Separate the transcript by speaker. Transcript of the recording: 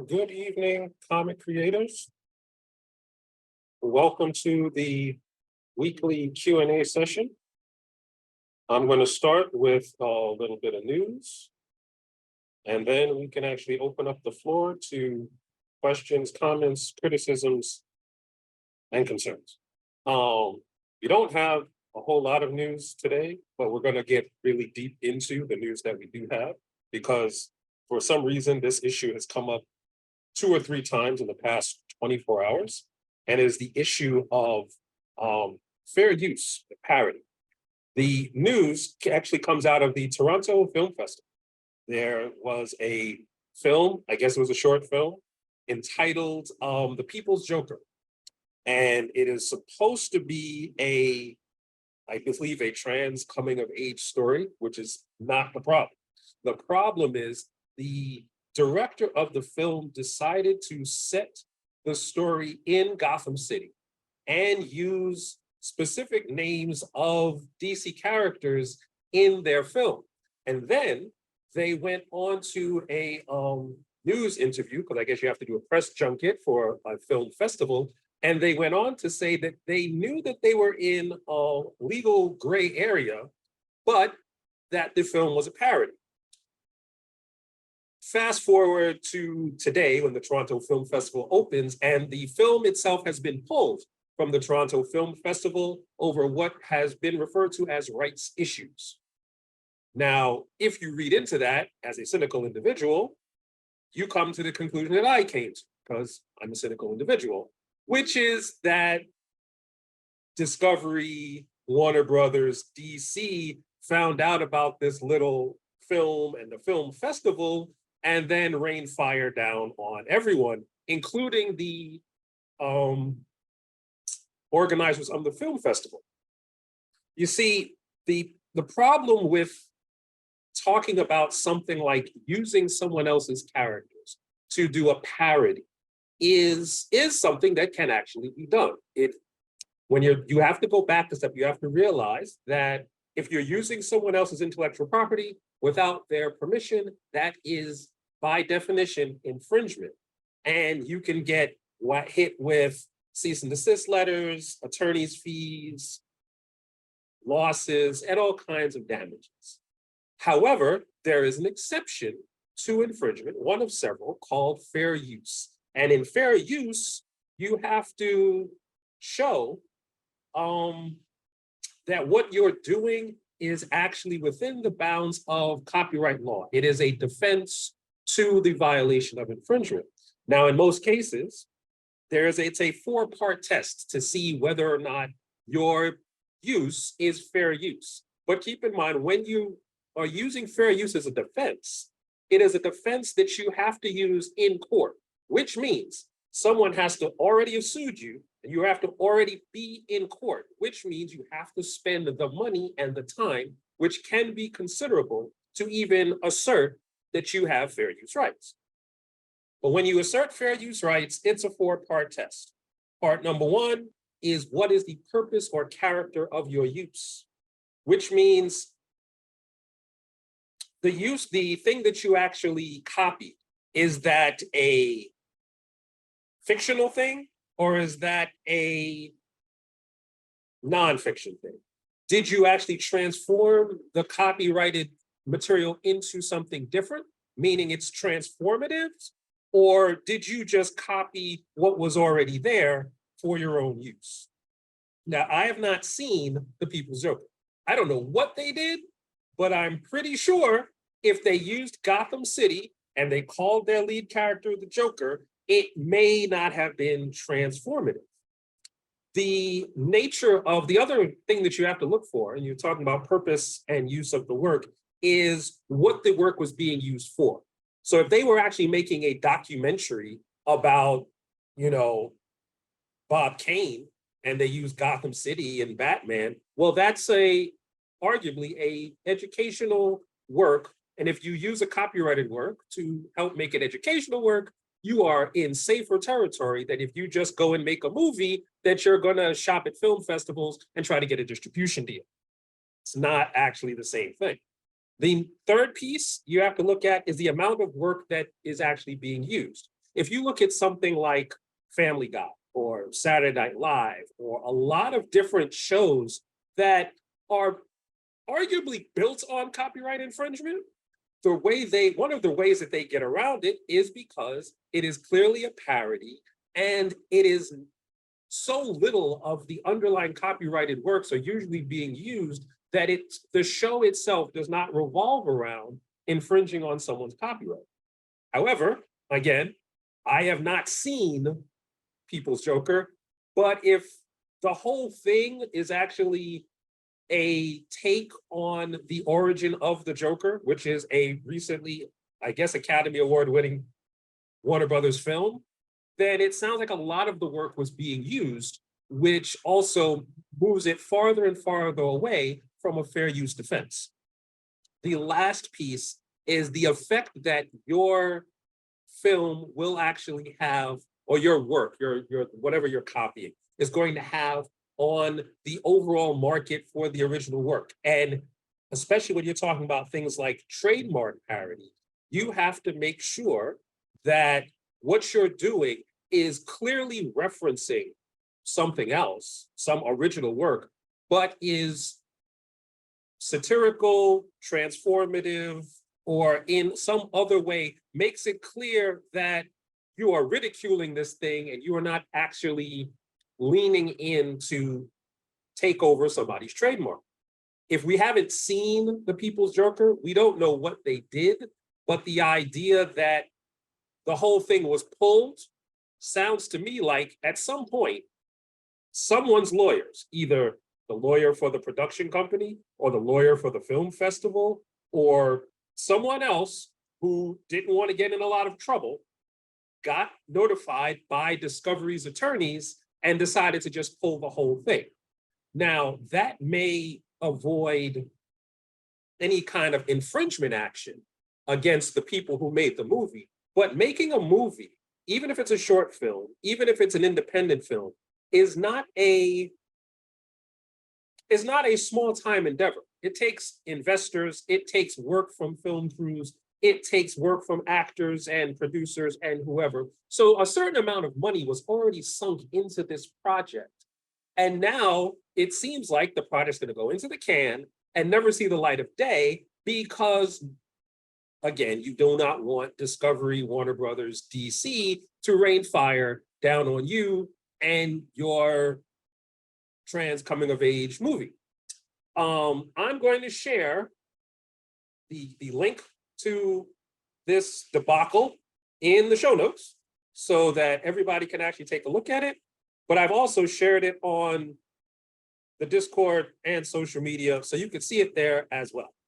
Speaker 1: Good evening, comic creators. Welcome to the weekly Q&A session. I'm going to start with a little bit of news, and then we can actually open up the floor to questions, comments, criticisms, and concerns. We don't have a whole lot of news today, but we're going to get really deep into the news that we do have, because for some reason, this issue has come up 2 or 3 times in the past 24 hours, and is the issue of fair use, the parody. The news actually comes out of the Toronto Film Festival. There was a film, I guess it was a short film, entitled The People's Joker. And it is supposed to be I believe, a trans coming of age story, which is not the problem. The problem is the director of the film decided to set the story in Gotham City and use specific names of DC characters in their film. And then they went on to a news interview, because I guess you have to do a press junket for a film festival. And they went on to say that they knew that they were in a legal gray area, but that the film was a parody. Fast forward to today, when the Toronto Film Festival opens, and the film itself has been pulled from the Toronto Film Festival over what has been referred to as rights issues. Now, if you read into that as a cynical individual, you come to the conclusion that I came to, because I'm a cynical individual, which is that Discovery, Warner Brothers, DC found out about this little film and the film festival, and then rained fire down on everyone, including the organizers of the film festival. You see, the problem with talking about something like using someone else's characters to do a parody is something that can actually be done. When you have to go back a step, you have to realize that if you're using someone else's intellectual property without their permission, that is by definition infringement. And you can get hit with cease and desist letters, attorney's fees, losses, and all kinds of damages. However, there is an exception to infringement, one of several, called fair use. And in fair use, you have to show that what you're doing is actually within the bounds of copyright law. It is a defense to the violation of infringement. Now, in most cases, it's a 4-part test to see whether or not your use is fair use. But keep in mind, when you are using fair use as a defense, it is a defense that you have to use in court, which means someone has to already have sued you, and you have to already be in court, which means you have to spend the money and the time, which can be considerable, to even assert that you have fair use rights. But when you assert fair use rights, it's a 4-part test. Part number 1 is, what is the purpose or character of your use? Which means the thing that you actually copy, is that a fictional thing, or is that a nonfiction thing? Did you actually transform the copyrighted material into something different, meaning it's transformative? Or did you just copy what was already there for your own use? Now, I have not seen The People's Joker. I don't know what they did, but I'm pretty sure if they used Gotham City and they called their lead character the Joker, it may not have been transformative. The nature of the other thing that you have to look for, and you're talking about purpose and use of the work, is what the work was being used for. So if they were actually making a documentary about, Bob Kane, and they use Gotham City and Batman, well, that's arguably a educational work. And if you use a copyrighted work to help make it educational work, you are in safer territory than if you just go and make a movie that you're gonna shop at film festivals and try to get a distribution deal. It's not actually the same thing. The third piece you have to look at is the amount of work that is actually being used. If you look at something like Family Guy or Saturday Night Live, or a lot of different shows that are arguably built on copyright infringement, one of the ways that they get around it is because it is clearly a parody, and it is so little of the underlying copyrighted works are usually being used that the show itself does not revolve around infringing on someone's copyright. However, again, I have not seen People's Joker, but if the whole thing is actually a take on the origin of the Joker, which is a recently, I guess, Academy Award winning Warner Brothers film, then it sounds like a lot of the work was being used, which also moves it farther and farther away from a fair use defense. The last piece is the effect that your film will actually have, or your work, your whatever you're copying, is going to have on the overall market for the original work. And especially when you're talking about things like trademark parody, you have to make sure that what you're doing is clearly referencing something else, some original work, but is satirical, transformative, or in some other way makes it clear that you are ridiculing this thing and you are not actually leaning in to take over somebody's trademark. If we haven't seen The People's Joker, we don't know what they did, but the idea that the whole thing was pulled sounds to me like at some point, someone's lawyers, either the lawyer for the production company or the lawyer for the film festival, or someone else who didn't want to get in a lot of trouble, got notified by Discovery's attorneys and decided to just pull the whole thing. Now, that may avoid any kind of infringement action against the people who made the movie, but making a movie, even if it's a short film, even if it's an independent film, is not a small time endeavor. It takes investors, it takes work from film crews, it takes work from actors and producers and whoever. So a certain amount of money was already sunk into this project. And now it seems like the project's going to go into the can and never see the light of day because, again, you do not want Discovery, Warner Brothers, DC to rain fire down on you and your trans coming of age movie. I'm going to share the link to this debacle in the show notes so that everybody can actually take a look at it. But I've also shared it on the Discord and social media, so you can see it there as well.